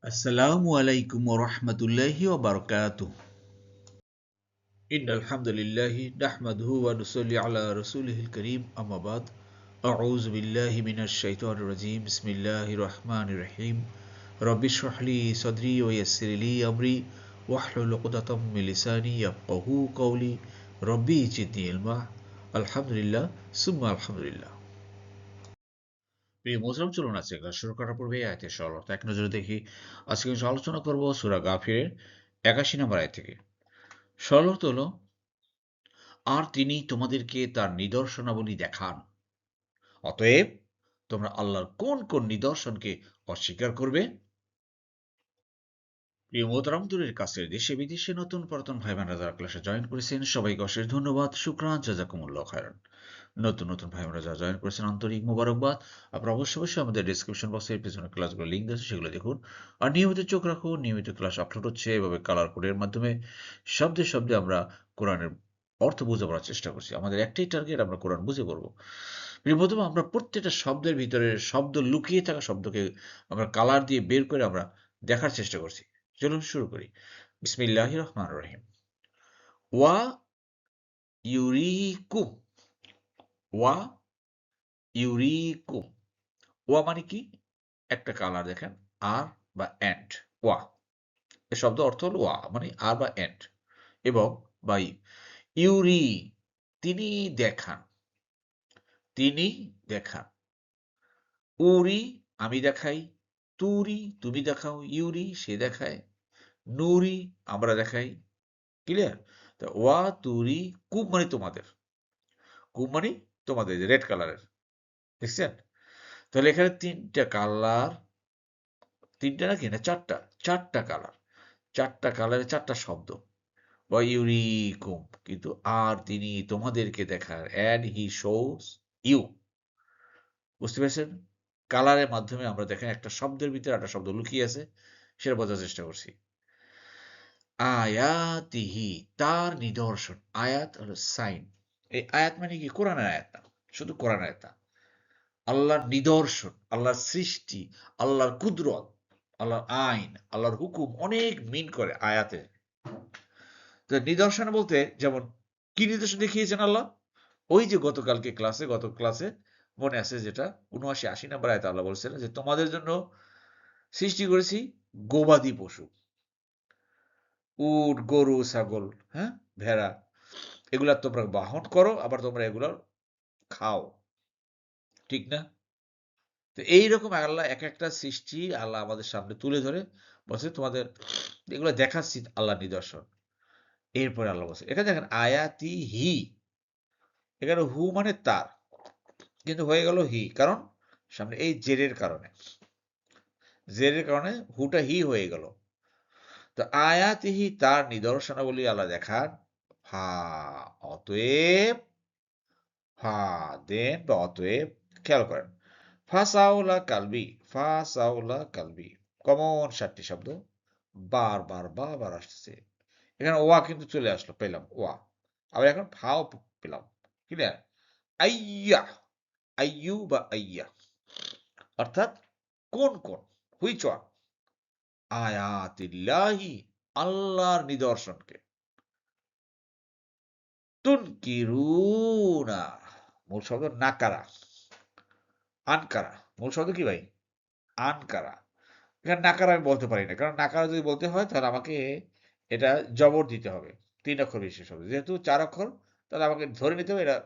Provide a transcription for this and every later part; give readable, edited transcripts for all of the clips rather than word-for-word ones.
আসসালামু আলাইকুম ওয়া রাহমাতুল্লাহি ওয়া বারাকাতুহু। ইন্নাল হামদুলিল্লাহি নাহমাদুহু ওয়া নুসাল্লি আলা রাসূলিহিল কারীম, আম্মা বাদ। আউযু বিল্লাহি মিনাশ শাইতানির রাজীম। বিসমিল্লাহির রাহমানির রাহিম। রব্বি ইশরাহ লি সাদরি ওয়া ইয়াসসির লি আমরি ওয়াহলুল উকদাতাম মিন লিসানি ইয়াফকাহু কওলি। রব্বি জিদনি ইলমা। আলহামদুলিল্লাহ সুম্মা আলহামদুলিল্লাহ। প্রিয় মুসলিম, চলুন আজকে ক্লাস শুরু করার পূর্বে আয়াতের সরলতা এক নজরে দেখি। আজকে আমরা আলোচনা করব সূরা গাফিরের ৮১ নম্বর আয়াত থেকে। সরলতা হলো, আর তিনি তোমাদেরকে তার নিদর্শনাবলী দেখান, অতএব তোমরা আল্লাহর কোন কোন নিদর্শনকে অস্বীকার করবে। প্রিয় মোহতারাম, দূরের কাছের দেশে বিদেশে নতুন পুরাতন ভাই বোনেরা যারা ক্লাসে জয়েন করেছেন সবাইকে অশেষ ধন্যবাদ, শুকরান, জাযাকুমুল্লাহ খায়রান। নতুন নতুন ভাই বোনেরা যারা জয়েন করেছেন আন্তরিক মোবারকবাদ। আপনারা অবশ্যই আমাদের ডিসক্রিপশন বক্সের পিছনে ক্লাসগুলো লিঙ্ক আছে, সেগুলো দেখুন। আর নিয়মিত চোখ রাখুন, নিয়মিত ক্লাস আপলোড হচ্ছে এভাবে কালার কোডের মাধ্যমে। শব্দে শব্দে আমরা কোরআনের অর্থ বুঝে পড়ার চেষ্টা করছি। আমাদের একটাই টার্গেট, আমরা কোরআন বুঝে পড়বো। প্রথমে আমরা প্রত্যেকটা শব্দের ভিতরে শব্দ লুকিয়ে থাকা শব্দকে আমরা কালার দিয়ে বের করে আমরা দেখার চেষ্টা করছি। চলুন শুরু করি। বিসমিল্লাহির রহমানির রহিম। ওয়া ইউরিকুম। ওয়া ইউরিকুম। ওয়া মানে কি? একটা কালার দেখেন, আর বা এন্ড। ওয়া এর শব্দ অর্থ হলো ওয়া মানে আর বা এন্ড, এবং বা ইউরি তিনি দেখান। তিনি দেখান। উরি আমি দেখাই। তুরি তুমি দেখাও। ইউরি সে দেখায়। নুরি আমরা দেখাই। ক্লিয়ার? তো ওয়া তুরি কুম মানে তোমাদের। কুম মানে তোমাদের, রেড কালারের। দেখছেন? তাহলে এখানে ৩ টা কালার, ৩ টা নাকি না ৪ টা, ৪ টা কালার, ৪ টা কালারে ৪ টা শব্দ। ওয়াইউরিকুম কিন্তু আর তিনি তোমাদেরকে দেখার, অ্যান্ড হি শোস ইউ। বুঝতে পেরেছেন? কালারের মাধ্যমে আমরা দেখেন একটা শব্দের ভিতরে একটা শব্দ লুকিয়ে আছে, সেটা বোঝার চেষ্টা করছি। আয়াতিহি তার নিদর্শন। আয়াত হলো সাইন। এই আয়াত মানে কি? কোরআনের আয়াত না, শুধু কোরআনের আয়াত না। আল্লাহর নিদর্শন, আল্লাহর সৃষ্টি, আল্লাহর কুদরত, আল্লাহর আইন, আল্লাহর হুকুম অনেক মিন করে আয়াতে। তো নিদর্শন বলতে যেমন কি নিদর্শন দেখিয়েছেন আল্লাহ? ওই যে গত ক্লাসে মনে আছে যেটা ৭৯-৮০ নম্বর আয়াতে আল্লাহ বলছিলেন যে তোমাদের জন্য সৃষ্টি করেছি গবাদি পশু, উট, গরু, ছাগল, হ্যাঁ, ভেড়া, এগুলা তোমরা বাহন করো, আবার তোমরা এগুলো খাও। ঠিক না? তো এইরকম আল্লাহ এক একটা সৃষ্টি আল্লাহ আমাদের সামনে তুলে ধরে বলছে তোমাদের এগুলো দেখাচ্ছি আল্লাহর নিদর্শন। এরপরে আল্লাহ বলছে এখানে দেখেন আয়াতি হি, এখানে হু মানে তার, কিন্তু হয়ে গেল হি, কারণ সামনে এই জেরের কারণে, জেরের কারণে হুটা হি হয়ে গেল। তো আয়াতিহি তার নিদর্শনাবলী আল্লাহ দেখান। হা অতএব, হা দেন বা অতএব, খেয়াল করেন। ফাসাউলা কালবি, ফাসাউলা কালবি কমন ৭ টি শব্দ বারবার বারবার আসতেছে। এখানে ওয়া কিন্তু চলে আসলো, পেলাম ওয়া। আবার এখন ফাও পেলাম। ক্লিয়ার? আইয়া, আইয়ু বা আইয়া অর্থাৎ কোন কোন, হুইচ ওয়ান, আয়াতিল্লাহি আল্লাহর নিদর্শনকে, তুনকিরুনা মূল শব্দ নাকারা, আনকারা মূল শব্দ কি ভাই? আনকারা। এখানে নাকারা আমি বলতে পারি না, কারণ নাকারা যদি বলতে হয় তাহলে আমাকে এটা জবর দিতে হবে। ৩ অক্ষর বিশিষ্ট শব্দ, যেহেতু ৪ অক্ষর, তাহলে আমাকে ধরে নিতে হবে এটা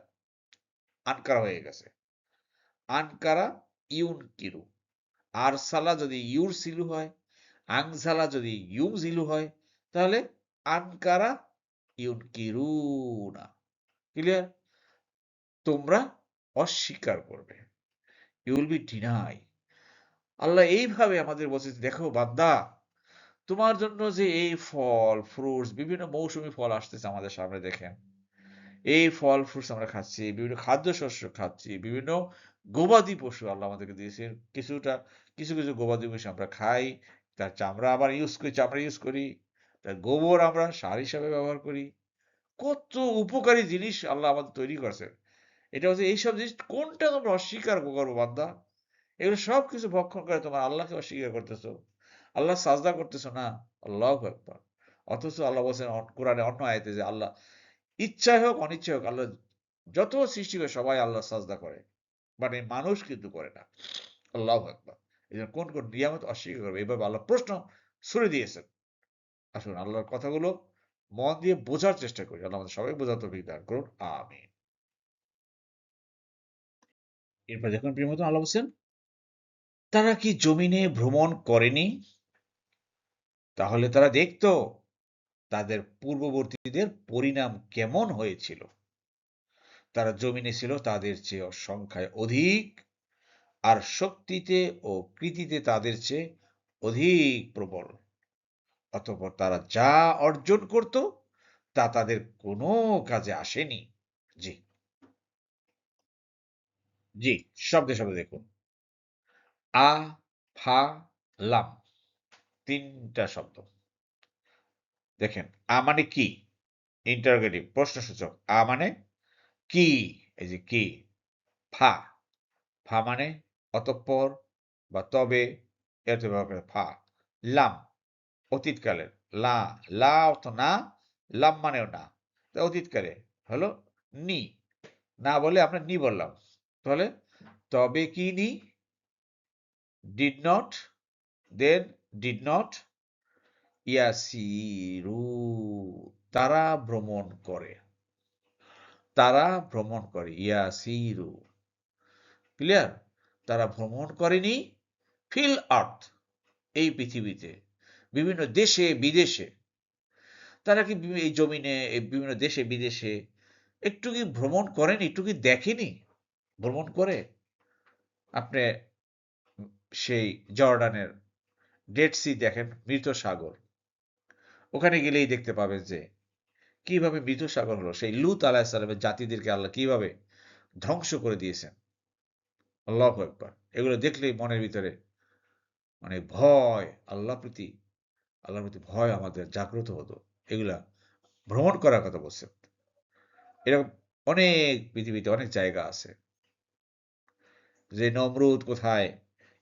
আনকারা হয়ে গেছে। আনকারা ইউনকিরু। আরসালা যদি ইউরসিলু হয়, আংসালা যদি ইউমজিলু হয়, তাহলে আনকারা ইউনকিরুনা। ক্লিয়ার? তোমরা অস্বীকার করবে। You will be deny. আল্লাহ এইভাবে আমাদের বলছে, দেখো বান্দা, তোমার জন্য যে এই ফল ফ্রুটস, বিভিন্ন মৌসুমী ফল আসতেছে আমাদের সামনে, দেখেন এই ফল ফ্রুটস আমরা খাচ্ছি, বিভিন্ন খাদ্যশস্য খাচ্ছি, বিভিন্ন গবাদি পশু আল্লাহ আমাদেরকে দিয়েছেন। কিছু কিছু গবাদি পশু আমরা খাই, তার চামড়া আবার চামড়া ইউজ করি, তার গোবর আমরা সার হিসাবে ব্যবহার করি। কত উপকারী জিনিস আল্লাহ আমাদের তৈরি করছে। এটা হচ্ছে এইসব জিনিস কোনটা তোমরা অস্বীকার করবো বান্দা? এগুলো সব কিছু ভক্ষণ করে তোমার আল্লাহকে অস্বীকার করতেছো। আল্লাহ সাজদা করতেছো না, আল্লাহু আকবার। অথচ আল্লাহ বলছেন কোরআনে অন্য আয়াতে যে আল্লাহ ইচ্ছায় হোক অনিচ্ছায় হোক আল্লাহ যত সৃষ্টি করে সবাই আল্লাহ সাজদা করে। মানে মানুষ কিন্তু করে না। আল্লাহু আকবার। এজন্য কোন নিয়ামত অস্বীকার করবে? এভাবে আল্লাহ প্রশ্ন ছুড়ে দিয়েছেন। আসুন আল্লাহর কথাগুলো মন দিয়ে বোঝার চেষ্টা করি। আল্লাহ আমাদের সবাইকে বোঝার তৌফিক দান করুন। আমিন। এরপর দেখুন প্রিয় মতো আল্লাহ বলছেন, তারা কি জমিনে ভ্রমণ করেনি? তাহলে তারা দেখত তাদের পূর্ববর্তীদের পরিণাম কেমন হয়েছিল। তারা জমিনে ছিল তাদের চেয়ে সংখ্যায় অধিক, আর শক্তিতে ও কৃতিতে তাদের চেয়ে অধিক প্রবল। অতঃপর তারা যা অর্জন করত তা তাদের কোনো কাজে আসেনি। জি, জি, শব্দে শব্দে দেখুন। আ, ফা, লাম ৩ টা শব্দ। দেখেন, আ মানে কি? ইন্টারোগেটিভ প্রশ্নসূচক। আ মানে কি? এই যে কি। ফা, ফা মানে অতঃপর বা তবে এতে ব্যবহার করে ফা। লাম অতীতকালের। লা, লা অর্থ না, লাম মানেও না। তো অতীতকালে হলো নি। না বলে আমরা নি বললাম। তাহলে তবে কি নি? Did not, then did not, ইয়াসিরু তারা ভ্রমণ করে। তারা ভ্রমণ করে। ইয়াসিরু ক্লিয়ার? তারা ভ্রমণ করেনি ফিল আর্থ এই পৃথিবীতে বিভিন্ন দেশে বিদেশে। তারা কি এই জমিনে বিভিন্ন দেশে বিদেশে একটু কি ভ্রমণ করেনি? একটু কি দেখেনি? ভ্রমণ করে আপনি সেই জর্ডানের ডেড সি দেখেন, মৃত সাগর। ওখানে গেলেই দেখতে পাবেন যে কিভাবে মৃত সাগর হলো। সেই লূত আলাইহিস সালামের জাতিদেরকে আল্লাহ কিভাবে ধ্বংস করে দিয়েছেন। আল্লাহু আকবার। এগুলো দেখলেই মনের ভিতরে মানে ভয়, আল্লাহর প্রতি ভয় আমাদের জাগ্রত হতো। এগুলা ভ্রমণ করার কথা বলছেন। এরকম অনেক পৃথিবীতে অনেক জায়গা আছে। যে নমরুদ কোথায়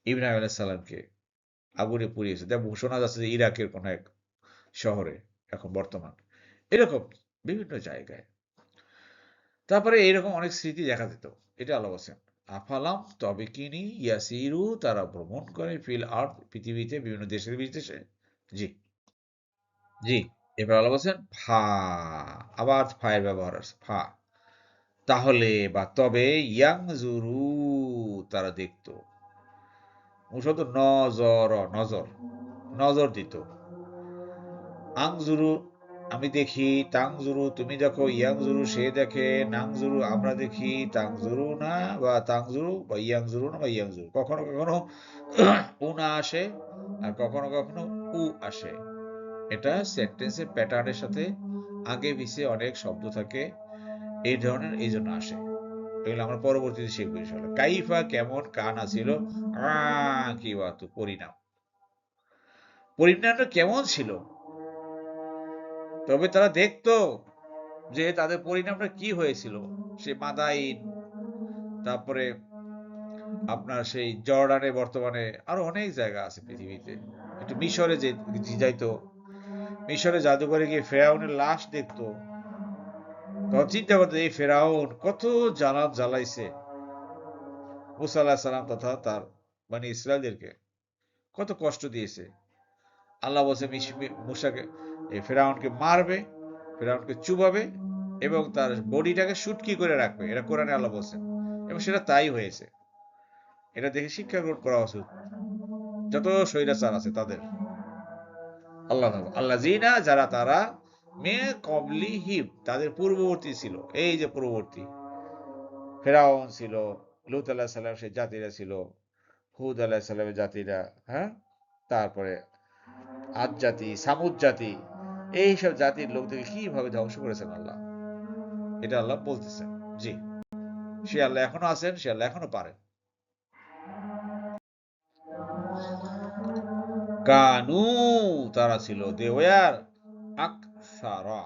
ইব্রাহিম আলাইহিস সালামকে আগুনে পুড়িয়েছে। যেমন শোনা যাচ্ছে যে ইরাকের কোন এক শহরে এখন বর্তমান। এরকম বিভিন্ন জায়গায়। তারপরে এরকম অনেক স্মৃতি দেখা যেত। এটা আল্লাহ বলছেন। আফালাম তবে কি নি ইয়াসিরু তারা ভ্রমণ করে ফিল আর্থ পৃথিবীতে বিভিন্ন দেশের বিদেশে। জি, জি। এবার আল্লাহ বলছেন ফা আবার ফা এর ব্যবহার আছে। ফা তাহলে বা তবে ইয়াংজুরু তারা দেখত। মূলত নজর নজর নজর দিত। আংজুরু আমি দেখি, তাংজুরু তুমি দেখো, ইয়াংজুরু সে দেখে, নাংজুরু আমরা দেখি, তাংজুরু না বা তাংজুরু বা ইয়াংজুরু না বা ইয়াংজুরু। কখনো কখনো উ না আসে আর কখনো কখনো উ আসে। এটা সেন্টেন্সের প্যাটার্নের সাথে আগে পিছে অনেক শব্দ থাকে এই ধরনের, এই জন্য আসে। এগুলো আমরা পরবর্তীতে শিখবো ইনশাআল্লাহ। কাইফা কেমন, কানা ছিল, কি বাতু পরিণাম। পরিণামটা কেমন ছিল? তবে তারা দেখতো যে তাদের পরিণামটা কি হয়েছিল। সে মাদাইন, তারপরে আপনার সেই জর্ডানে বর্তমানে আরো অনেক জায়গা আছে পৃথিবীতে। একটু মিশরে যে যাইতো, মিশরে জাদুঘরে গিয়ে ফেরাউনের লাশ দেখতো। তখন চিন্তা করতো এই ফেরাউন কত জ্বালাইছে মুসা আলাহিসাল্লাম সালাম তথা তার মানে ইসরায়েলদেরকে কত কষ্ট দিয়েছে। আল্লাহ বলছে মুসাকে এই ফেরাউনকে মারবে, ফেরাউনকে চুবাবে এবং তার বডিটাকে শুটকি করে রাখবে। এটা কোরআনে আল্লাহ বলছেন এবং সেটা তাই হয়েছে। এটা দেখে শিক্ষা গ্রহণ করা উচিত যত স্বৈরাচার আছে তাদের। আল্লাহ আল্লাহ জিনা যারা তারা মে কবলি হিব তাদের পূর্ববর্তী ছিল। এই যে পূর্ববর্তী ফেরাউন ছিল, লূত আলাহ সাল্লাম সেই জাতিরা ছিল, হুদ আলাহ সাল্লামের জাতিরা, হ্যাঁ, তারপরে আদ জাতি, সামুদ জাতি, এইসব জাতির লোকদেরকে কিভাবে ধ্বংস করেছেন আল্লাহ, এটা আল্লাহ বলতেছেন। জি, সে আল্লাহ এখনো আছেন, সে আল্লাহ এখনো পারেন। কানু তারা ছিল, দে ওয়ার আকসারা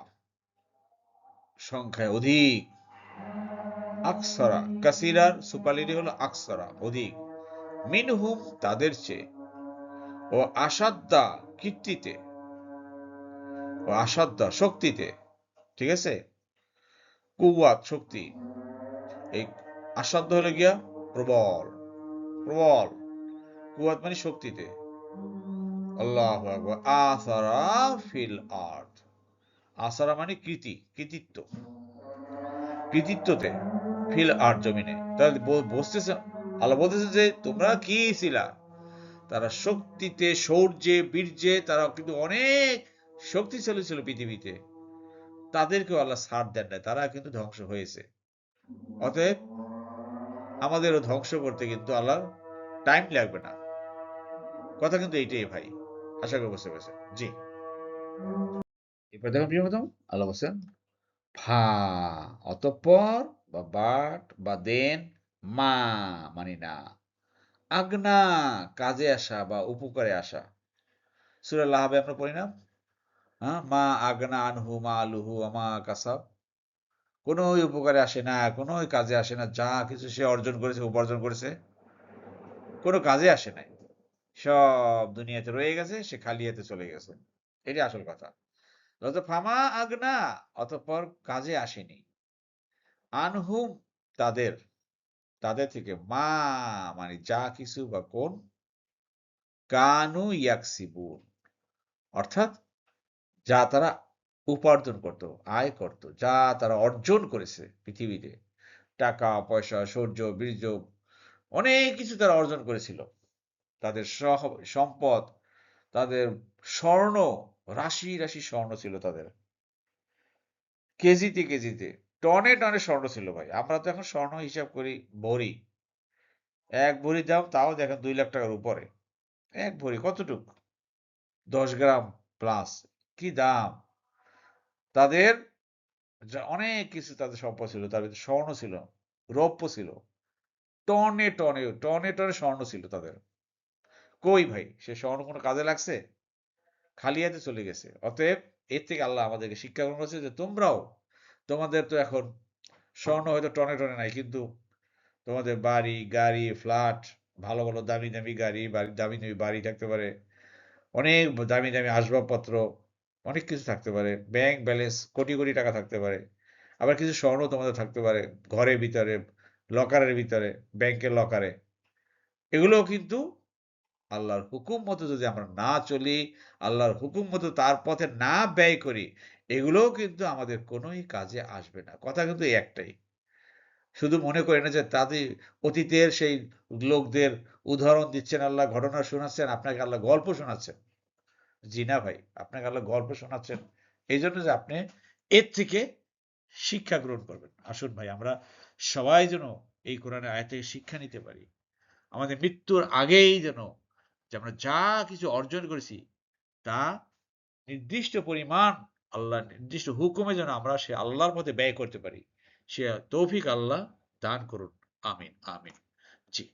সংখ্যায় অধিক। আকসারা কাসিরার সুপারলিটি হলো আকসারা অধিক। মিনহুম তাদের চেয়ে, ও আসাদ্দা কীর্তিতে, ও আসাদ্দা শক্তিতে, ঠিক আছে, কুওয়াত শক্তি, এই আসাধ্য হলো গিয়া প্রবল, প্রবল, কুওয়াত মানে শক্তিতে। আল্লাহু আকবার। আসারা ফিল আর্থ, আসারা মানে কৃতি, কৃতিত্ব, কৃতিত্বতে, ফিল আর্থ জমিনে। তাহলে বসতেছে, আল্লাহ বলতেছে যে তোমরা কি ছিলা, তারা শক্তিতে, শৌর্যে, বীর্যে তারা কিন্তু অনেক শক্তিশালী ছিল পৃথিবীতে, তাদেরকেও আল্লাহ ছাড় দেন নাই, তারা কিন্তু ধ্বংস হয়েছে। অতএব আমাদেরও ধ্বংস করতে কিন্তু আল্লাহ টাইম লাগবে না। কথা কিন্তু এইটাই ভাই, আশা করি বুঝতে পেরেছেন। জি, এরপর দেখুন প্রিয় প্রথম আল্লাহ বলছেন ভা, অতঃপর বা বাট বা দেন, মা মানে না, আগনা কাজে আসা বা উপকারে আসা। সূরা লাহাবে আমরা পড়ি না, হ্যাঁ, মা আগনা আনহু মা আলুহু আমা কাসাব, কোনো উপকারে আসে না, কোনো কাজে আসে না, যা কিছু সে অর্জন করেছে, উপার্জন করেছে, কোনো কাজে আসে নাই, সব দুনিয়াতে রয়ে গেছে, সে খালি হাতে চলে গেছে। এটাই আসল কথা। ফামা আগনা, অতঃপর কাজে আসেনি, আনহুম তাদের, তাদের থেকে, মা মানে যা কিছু বা কোন, কানু ইয়াকসিবুন অর্থাৎ যা তারা উপার্জন করত, আয় করত, যা তারা অর্জন করেছে পৃথিবীতে, টাকা পয়সা, শৌর্য, বীর্য, অনেক কিছু তারা অর্জন করেছিল। তাদের সম্পদ, তাদের স্বর্ণ, রাশি রাশি স্বর্ণ ছিল তাদের, কেজিতে কেজিতে, টনে টনে স্বর্ণ ছিল ভাই। আমরা তো এখন স্বর্ণ হিসাব করি ভরি, এক ভরি দাম তাও দেখেন 2 লাখ টাকার উপরে। এক ভরি কতটুক, 10 গ্রাম প্লাস, কি দাম। তাদের অনেক কিছু তাদের সম্পদ ছিল, তার ভিতরে স্বর্ণ ছিল, রৌপ্য ছিল, টনে টনে টনে টনে স্বর্ণ ছিল তাদের। কই ভাই সে স্বর্ণ কোনো কাজে লাগছে, খালি হাতে চলে গেছে। অতএব এর থেকে আল্লাহ আমাদেরকে শিক্ষা গ্রহণ করেছে যে তোমরাও, তোমাদের তো এখন স্বর্ণ হয়তো টনে টনে নাই, কিন্তু তোমাদের বাড়ি গাড়ি ফ্ল্যাট, ভালো ভালো দামি দামি গাড়ি, দামি দামি বাড়ি থাকতে পারে, অনেক দামি দামি আসবাবপত্র, অনেক কিছু থাকতে পারে, ব্যাংক ব্যালেন্স কোটি কোটি টাকা থাকতে পারে, আবার কিছু স্বর্ণ তোমাদের থাকতে পারে ঘরের ভিতরে, লকারের ভিতরে, ব্যাংকের লকারে। এগুলোও কিন্তু আল্লাহর হুকুম মতো যদি আমরা না চলি, আল্লাহর হুকুম মতো তার পথে না ব্যয় করি, এগুলোও কিন্তু আমাদের কোনোই কাজে আসবে না। কথা কিন্তু এই একটাই। শুধু মনে করি না যে তাদের অতীতের সেই লোকদের উদাহরণ দিচ্ছেন আল্লাহ, ঘটনা শোনাচ্ছেন, আপনাকে আল্লাহ গল্প শোনাচ্ছেন। জি না ভাই, আপনাকে আল্লাহ গল্প শোনাচ্ছেন এই জন্য যে আপনি এর থেকে শিক্ষা গ্রহণ করবেন। আসুন ভাই, আমরা সবাই যেন এই কোরআনের আয়াত থেকে শিক্ষা নিতে পারি। আমাদের মৃত্যুর আগেই যেন যে আমরা যা কিছু অর্জন করেছি তা নির্দিষ্ট পরিমাণ আল্লাহ নির্দিষ্ট হুকুমে যেন আমরা সে আল্লাহর পথে ব্যয় করতে পারি। সে তৌফিক আল্লাহ দান করুন। আমিন, আমিন। জি।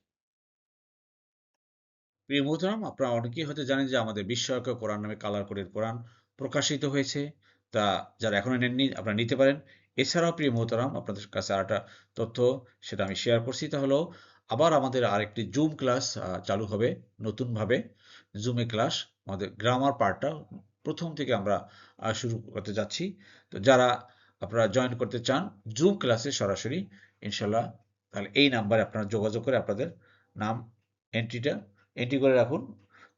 প্রিয় মোহতারাম, আপনারা অনেকেই হয়তো জানেন যে আমাদের বিস্ময়কর কোরআন নামে কালার কোডের কোরআন প্রকাশিত হয়েছে। তা যারা এখনো নেননি আপনারা নিতে পারেন। এছাড়াও প্রিয় মোহতারাম, আপনাদের কাছে আরেকটা তথ্য, সেটা আমি শেয়ার করছি। তা হলো আবার আমাদের আরেকটি জুম ক্লাস চালু হবে নতুনভাবে। জুমে ক্লাস আমাদের গ্রামার পার্টটা প্রথম থেকে আমরা শুরু করতে যাচ্ছি। তো যারা আপনারা জয়েন করতে চান জুম ক্লাসে সরাসরি, ইনশাল্লাহ, তাহলে এই নাম্বারে আপনারা যোগাযোগ করে আপনাদের নাম এন্ট্রিটা এন্ট্রি করে রাখুন।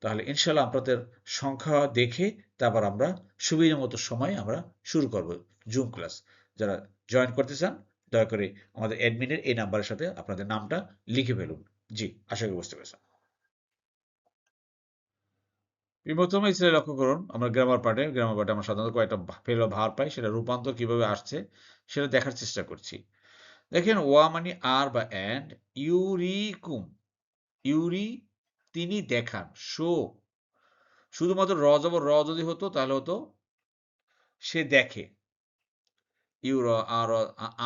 তাহলে ইনশাল্লাহ আপনাদের সংখ্যা দেখে তারপর আমরা সুবিধা মতো সময় আমরা শুরু করব জুম ক্লাস। যারা জয়েন করতে চান দয়া করে আমাদের অ্যাডমিনের এই নাম্বারের সাথে আপনাদের নামটা লিখে ফেলুন। জি, আশা করি বুঝতে পেরেছেন। প্রথমে স্লাইড লক্ষ্য করুন, আমরা গ্রামার পার্টে আমরা সাধারণত কয়েকটা ফেল বা ভার পাই, সেটা রূপান্তর কিভাবে আসছে সেটা দেখার চেষ্টা করছি। দেখেন ওয়া মানে আর বা অ্যান্ড, ইউরিকুম, ইউরি তিনি দেখান, শো, শুধুমাত্র র জবর র যদি হতো তাহলে হতো সে দেখে, ইউর আর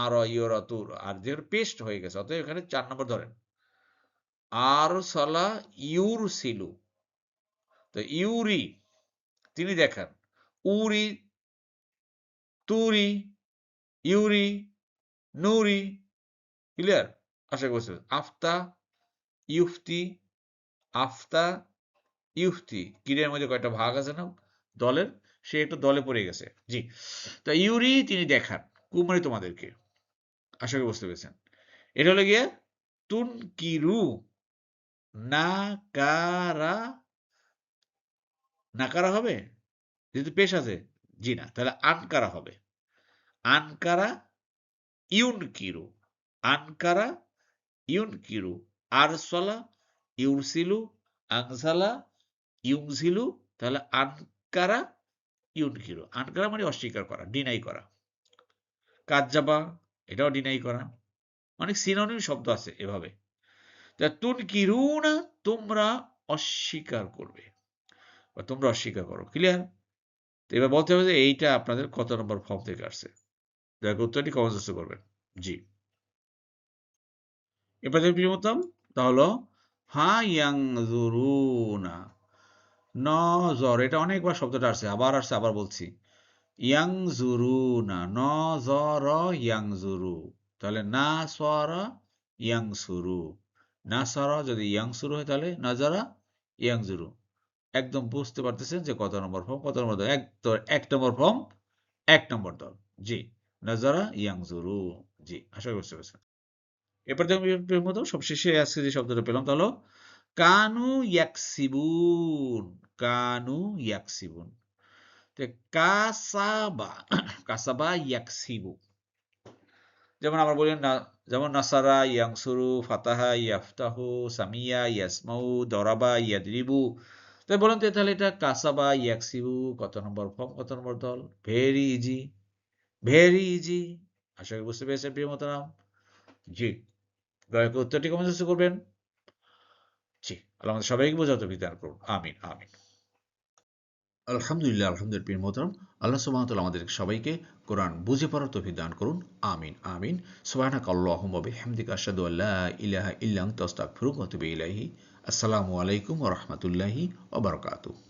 আর ইউর তুর, আর যেহেতু পেস্ট হয়ে গেছে অতএব এখানে 4 নম্বর ধরেন। আর সালা ইউর সিলু, তো ইউরি তিনি দেখান, উরি তুরি, ইউরি নুরি, ক্লিয়ার? আশা করছি। আফতা ইউফতি, আফতা ইউফতি ক্রিয়ার মধ্যে কয়টা ভাগ আছে না দলের, সে একটা দলে পড়ে গেছে। জি, তা ইউরি তিনি দেখান, কু মানে তোমাদেরকে, আশা করি বুঝতে পেরেছেন। এটা হলো গিয়ে তুন কিরু নাকারা, নাকারা হবে যেহেতু পেশ আছে, জি না, তাহলে আনকারা হবে। আনকারা ইউনকিরু, আনকারা ইউনকিরু, আরসালা ইউরসিলু, আনসালা ইউনসিলু, তাহলে আনকারা ইউনকিরু। আনকারা মানে অস্বীকার করা, ডিনাই করা। কাজ্জাবা এটাও ডিনাই করা। অনেক সিনোনিম শব্দ আছে এভাবে। তা তুনকিরুনা তোমরা অস্বীকার করবে বা তোমরা অস্বীকার করো। ক্লিয়ার? তো এবার বলতে হবে যে এইটা আপনাদের কত নম্বর ফর্ম থেকে আসছে। দয়া করে উত্তরটি কমেন্ট বক্সে করবেন। জি, এবার যদি প্রিয়তম তা হলো হা ইয়াংজুরুনা নজর, এটা অনেকবার শব্দটা আসছে, আবার বলছি। ইয়াংজুরুনা নজর ইয়াংজুরু, তাহলে না সরা ইয়াংসুরু, না সরা যদি ইয়াংসুরু হয় তাহলে নাজারা ইয়াংজুরু। একদম বুঝতে পারতেছেন যে কত নম্বর ফর্ম, কত নম্বর দল। এক নম্বর ফর্ম, এক নম্বর দল। জি, নাজারা ইয়াংজুরু। জি, আশা করি বুঝতে পেরেছেন। এরপর দেখুন মতো সবশেষে আজকে যে শব্দটা পেলাম তা হলো কানু ইয়াকসিবুন, কানু ইয়াকসিবুন। তো কাসাবা, কাসাবা ইয়াকসিবু, যেমন আমরা বলি না, যেমন নাসারা ইয়াংসুরু, ফাতাহা ইয়াফতাহু, সামিয়া ইয়াসমাউ, দরাবা ইয়াদরিবু। তাই বলেন তো তাহলে এটা কাসাবা ইয়াকসিবু কত নম্বর ফর্ম, কত নম্বর দল? Very easy, very easy. আশা করি বুঝতে পেরেছেন প্রিয় মোহতারাম। জি, দয়া করে উত্তরটি কমেন্ট করবেন। জি, আল্লাহ আমাদের সবাইকে বোঝাতে বিধান করুন। আমিন আমিন। আলহামদুলিল্লাহ, আলহামদুলিল্লাহ প্রিয় মোহতারাম, আল্লাহ সুবহানাহু ওয়া তাআলা আমাদেরকে সবাইকে কোরআন বুঝে পড়ার তৌফিক দান করুন। আমিন আমিন। সুবহানাকা আল্লাহুম্মা ওয়া বিহামদিকা আশহাদু আল্লা ইলাহা ইল্লা আনতা আস্তাগফিরুকা ওয়া আতুবু ইলাইহি। আসসালামু আলাইকুম ওয়া রাহমাতুল্লাহি ওয়া বারাকাতুহু।